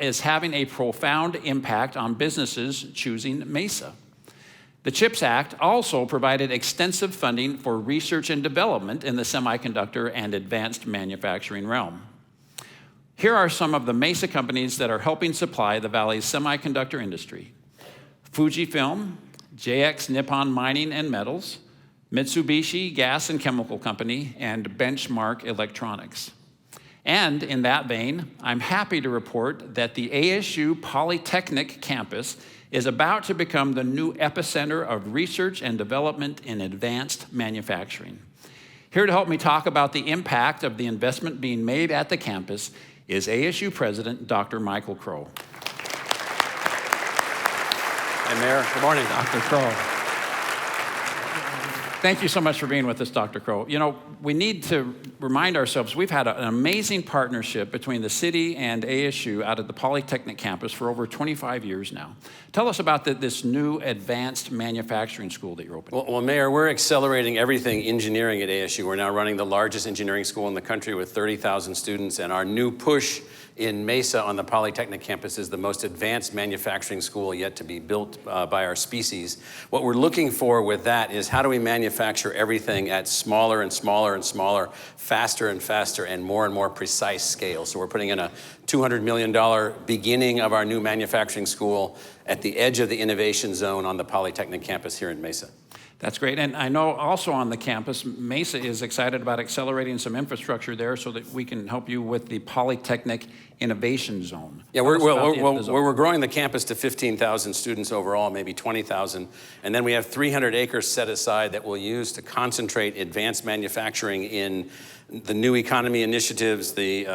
Speaker 3: is having a profound impact on businesses choosing Mesa. The CHIPS Act also provided extensive funding for research and development in the semiconductor and advanced manufacturing realm. Here are some of the Mesa companies that are helping supply the Valley's semiconductor industry: Fujifilm, JX Nippon Mining and Metals, Mitsubishi Gas and Chemical Company, and Benchmark Electronics. And in that vein, I'm happy to report that the ASU Polytechnic campus is about to become the new epicenter of research and development in advanced manufacturing. Here to help me talk about the impact of the investment being made at the campus is ASU President Dr. Michael Crow.
Speaker 12: Hey, Mayor. Good morning.
Speaker 3: Dr. Crow. Thank you so much for being with us, Dr. Crow. You know, we need to remind ourselves we've had an amazing partnership between the city and ASU out at the Polytechnic campus for over 25 years now. Tell us about this new advanced manufacturing school that you're opening.
Speaker 12: Well, Mayor, we're accelerating everything engineering at ASU. We're now running the largest engineering school in the country with 30,000 students, and our new push in Mesa on the Polytechnic campus is the most advanced manufacturing school yet to be built by our species. What we're looking for with that is how do we manufacture everything at smaller and smaller and smaller, faster and faster, and more precise scale. So we're putting in a $200 million beginning of our new manufacturing school at the edge of the innovation zone on the Polytechnic campus here in Mesa.
Speaker 3: That's great. And I know also on the campus, Mesa is excited about accelerating some infrastructure there so that we can help you with the Polytechnic Innovation Zone.
Speaker 12: Yeah, we're growing the campus to 15,000 students overall, maybe 20,000. And then we have 300 acres set aside that we'll use to concentrate advanced manufacturing in the new economy initiatives, the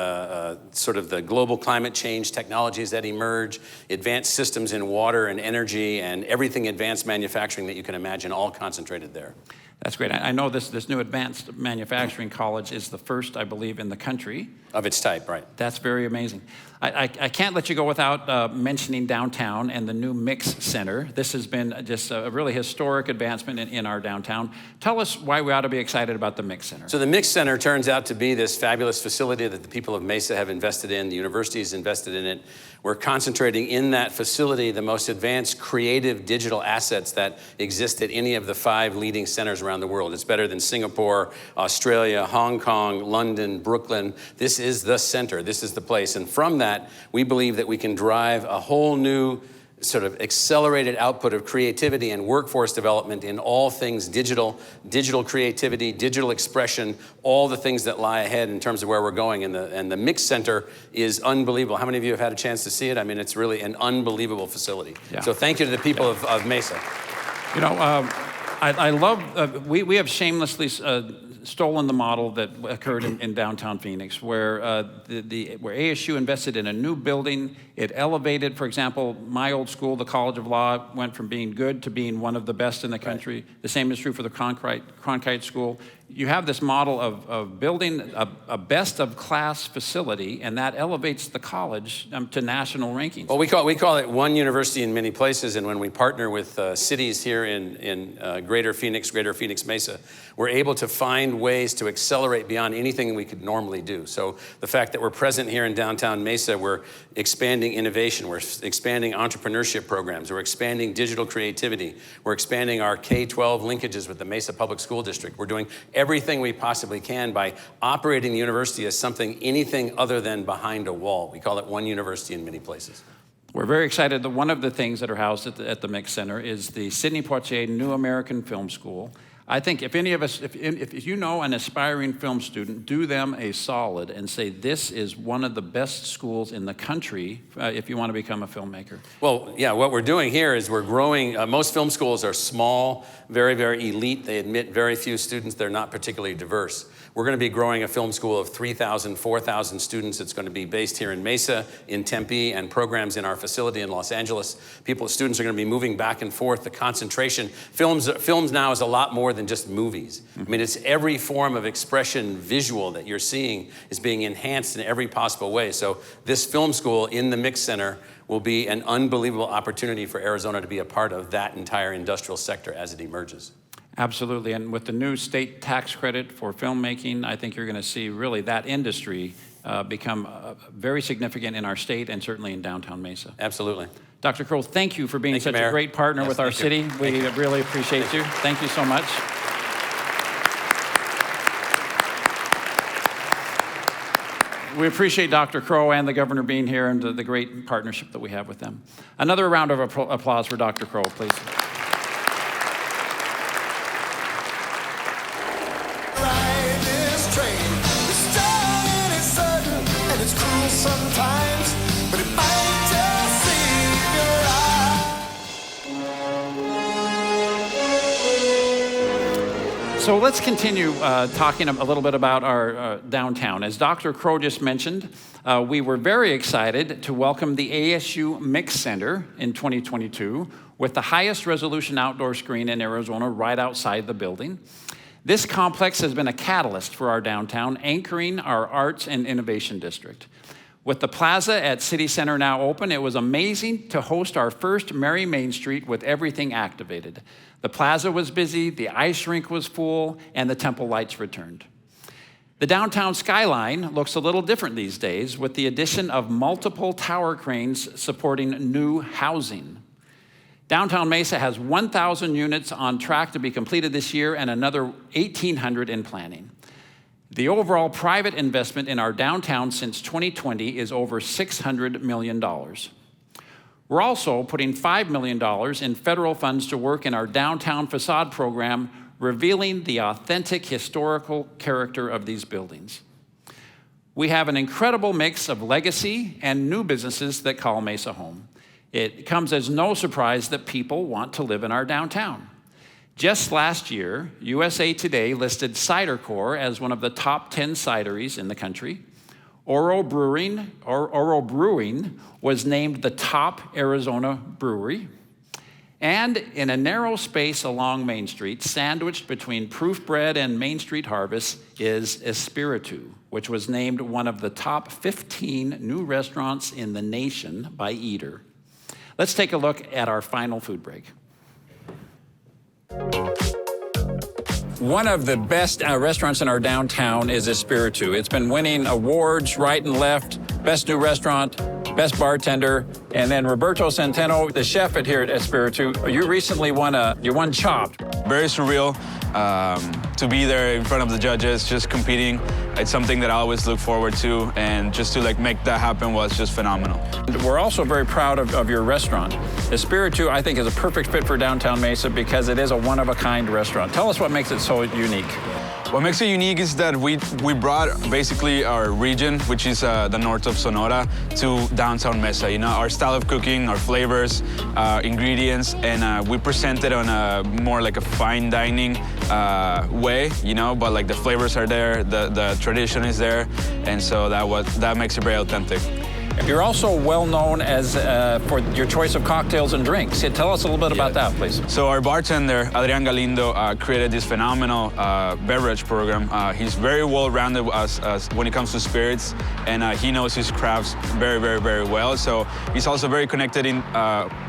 Speaker 12: sort of the global climate change technologies that emerge, advanced systems in water and energy, and everything advanced manufacturing that you can imagine, all concentrated there.
Speaker 3: That's great. I know this new advanced manufacturing college is the first, I believe, in the country.
Speaker 12: Of its type, right.
Speaker 3: That's very amazing. I can't let you go without mentioning downtown and the new Mix Center. This has been just a really historic advancement in our downtown. Tell us why we ought to be excited about the Mix Center.
Speaker 12: So the Mix Center turns out to be this fabulous facility that the people of Mesa have invested in. The university has invested in it. We're concentrating in that facility the most advanced creative digital assets that exist at any of the 5 leading centers around the world. It's better than Singapore, Australia, Hong Kong, London, Brooklyn. This is the center. This is the place. And from that, we believe that we can drive a whole new sort of accelerated output of creativity and workforce development in all things digital creativity, digital expression, all the things that lie ahead in terms of where we're going. And the Mix Center is unbelievable. How many of you have had a chance to see it? I mean, it's really an unbelievable facility. Yeah. So thank you to the people of Mesa.
Speaker 3: You know, I love, we have shamelessly stolen the model that occurred in downtown Phoenix, where where ASU invested in a new building. It elevated, for example, my old school, the College of Law, went from being good to being one of the best in the country. Right. The same is true for the Cronkite School. You have this model of building a best-of-class facility, and that elevates the college to national rankings.
Speaker 12: Well, we call it one university in many places, and when we partner with cities here in Greater Phoenix Mesa, we're able to find find ways to accelerate beyond anything we could normally do. So the fact that we're present here in downtown Mesa, we're expanding innovation, we're expanding entrepreneurship programs, we're expanding digital creativity, we're expanding our K-12 linkages with the Mesa Public School District. We're doing everything we possibly can by operating the university as something anything other than behind a wall. We call it one university in many places.
Speaker 13: We're very excited that one of the things that are housed at the Mix Center is the Sidney Poitier New American Film School. I think if any of us, if you know an aspiring film student, do them a solid and say this is one of the best schools in the country if you want to become a filmmaker.
Speaker 12: Well, yeah, what we're doing here is we're growing. Most film schools are small, very, very elite. They admit very few students. They're not particularly diverse. We're going to be growing a film school of 3,000, 4,000 students. It's going to be based here in Mesa, in Tempe, and programs in our facility in Los Angeles. Students are going to be moving back and forth. The concentration, films now is a lot more than just movies. I mean, it's every form of expression visual that you're seeing is being enhanced in every possible way. So this film school in the Mix Center will be an unbelievable opportunity for Arizona to be a part of that entire industrial sector as it emerges.
Speaker 13: Absolutely, and with the new state tax credit for filmmaking, I think you're going to see really that industry become very significant in our state and certainly in downtown Mesa.
Speaker 12: Absolutely.
Speaker 13: Dr. Kroll, thank you for being such a great partner with our city. We really appreciate you. Thank you so much. We appreciate Dr. Crow and the governor being here and the great partnership that we have with them. Another round of applause for Dr. Crow, please. So let's continue talking a little bit about our downtown. As Dr. Crow just mentioned, we were very excited to welcome the ASU Mix Center in 2022 with the highest resolution outdoor screen in Arizona right outside the building. This complex has been a catalyst for our downtown, anchoring our arts and innovation district. With the plaza at City Center now open, it was amazing to host our first Merry Main Street with everything activated. The plaza was busy, the ice rink was full, and the temple lights returned. The downtown skyline looks a little different these days with the addition of multiple tower cranes supporting new housing. Downtown Mesa has 1,000 units on track to be completed this year and another 1,800 in planning. The overall private investment in our downtown since 2020 is over $600 million. We're also putting $5 million in federal funds to work in our downtown facade program, revealing the authentic historical character of these buildings. We have an incredible mix of legacy and new businesses that call Mesa home. It comes as no surprise that people want to live in our downtown. Just last year, USA Today listed Cider Corps as one of the top 10 cideries in the country. Oro Brewing was named the top Arizona brewery. And in a narrow space along Main Street, sandwiched between Proof Bread and Main Street Harvest, is Espiritu, which was named one of the top 15 new restaurants in the nation by Eater. Let's take a look at our final food break.
Speaker 3: One of the best restaurants in our downtown is Espiritu. It's been winning awards right and left, best new restaurant, best bartender, and then Roberto Centeno, the chef here at Espiritu, you recently won Chopped.
Speaker 14: Very surreal to be there in front of the judges, just competing. It's something that I always look forward to, and just to make that happen was just phenomenal.
Speaker 3: We're also very proud of your restaurant. Espiritu, I think, is a perfect fit for downtown Mesa because it is a one-of-a-kind restaurant. Tell us what makes it so unique.
Speaker 14: What makes it unique is that we brought basically our region, which is the north of Sonora, to downtown Mesa. You know, our style of cooking, our flavors, ingredients, and we present it on a more like a fine dining way, you know, but the flavors are there, the tradition is there, and so that makes it very authentic.
Speaker 13: You're also well known as for your choice of cocktails and drinks. Tell us a little bit about that, please.
Speaker 14: So our bartender, Adrian Galindo, created this phenomenal beverage program. He's very well-rounded as when it comes to spirits, and he knows his crafts very, very, very well. So he's also very connected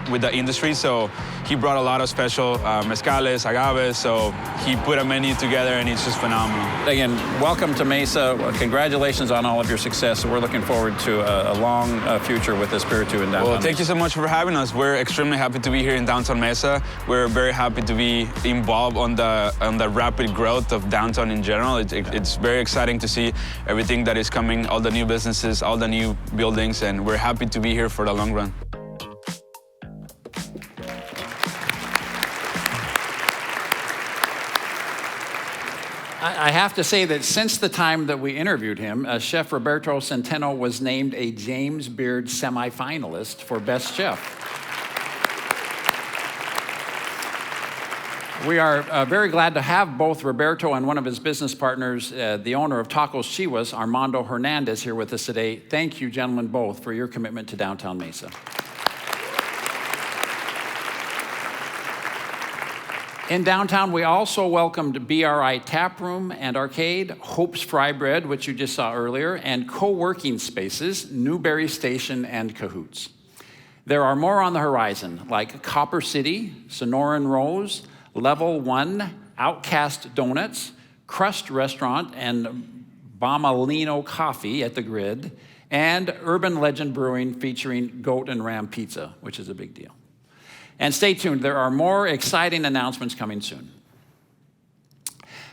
Speaker 14: with the industry. So he brought a lot of special mezcales, agaves. So he put a menu together, and it's just phenomenal.
Speaker 13: Again, welcome to Mesa. Congratulations on all of your success. We're looking forward to a long future with Espiritu in downtown.
Speaker 14: Well, thank you so much for having us. We're extremely happy to be here in downtown Mesa. We're very happy to be involved on the rapid growth of downtown in general. It's very exciting to see everything that is coming, all the new businesses, all the new buildings, and we're happy to be here for the long run.
Speaker 13: I have to say that since the time that we interviewed him, Chef Roberto Centeno was named a James Beard semifinalist for Best Chef. We are very glad to have both Roberto and one of his business partners, the owner of Tacos Chihuas, Armando Hernandez, here with us today. Thank you, gentlemen, both, for your commitment to downtown Mesa. In downtown, we also welcomed BRI Tap Room and Arcade, Hope's Fry Bread, which you just saw earlier, and co-working spaces, Newberry Station and Cahoots. There are more on the horizon, like Copper City, Sonoran Rose, Level 1, Outcast Donuts, Crust Restaurant, and Bamalino Coffee at the Grid, and Urban Legend Brewing featuring Goat and Ram Pizza, which is a big deal. And stay tuned, there are more exciting announcements coming soon.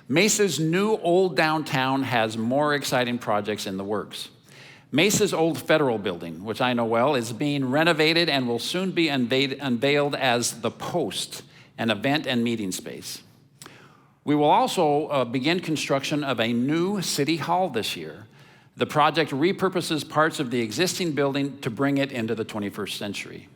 Speaker 13: Mesa's new Old Downtown has more exciting projects in the works. Mesa's old Federal Building, which I know well, is being renovated and will soon be unveiled as The Post, an event and meeting space. We will also begin construction of a new City Hall this year. The project repurposes parts of the existing building to bring it into the 21st century.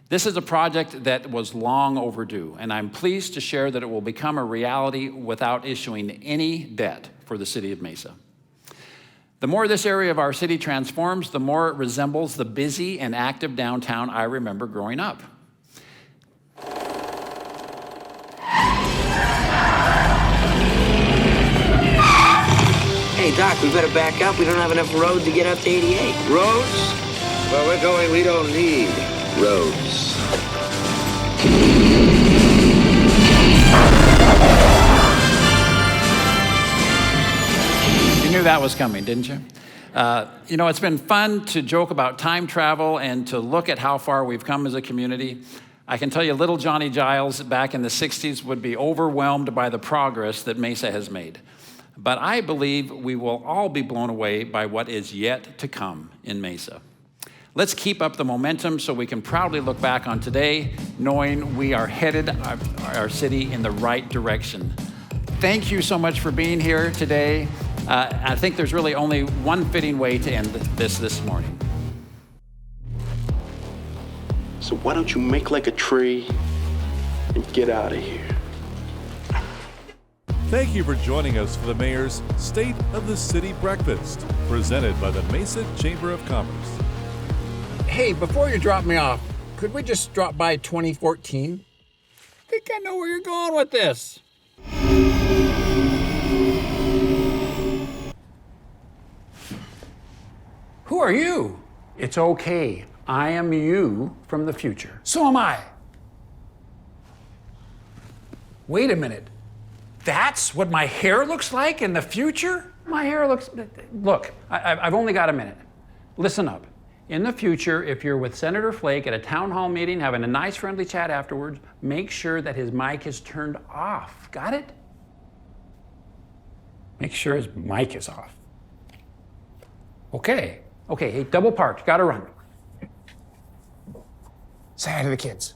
Speaker 13: This is a project that was long overdue, and I'm pleased to share that it will become a reality without issuing any debt for the city of Mesa. The more this area of our city transforms, the more it resembles the busy and active downtown I remember growing up.
Speaker 1: Hey, Doc, we better back up. We don't have enough road to get up to 88.
Speaker 5: Roads? Well, we're going, we don't need roads.
Speaker 13: You knew that was coming, didn't you? You know, it's been fun to joke about time travel and to look at how far we've come as a community. I can tell you little Johnny Giles back in the 60s would be overwhelmed by the progress that Mesa has made. But I believe we will all be blown away by what is yet to come in Mesa. Let's keep up the momentum so we can proudly look back on today, knowing we are headed our city in the right direction. Thank you so much for being here today. I think there's really only one fitting way to end this morning.
Speaker 6: So why don't you make like a tree and get out of here?
Speaker 15: Thank you for joining us for the Mayor's State of the City Breakfast, presented by the Mesa Chamber of Commerce.
Speaker 16: Hey, before you drop me off, could we just drop by 2014? I think I know where you're going with this.
Speaker 13: Who are you? It's okay. I am you from the future.
Speaker 16: So am I. Wait a minute. That's what my hair looks like in the future?
Speaker 13: My hair looks... Look, I've only got a minute. Listen up. In the future, if you're with Senator Flake at a town hall meeting, having a nice friendly chat afterwards, make sure that his mic is turned off. Got it?
Speaker 16: Make sure his mic is off. Okay.
Speaker 13: Okay, hey, double parked. Gotta run.
Speaker 16: Say hi to the kids.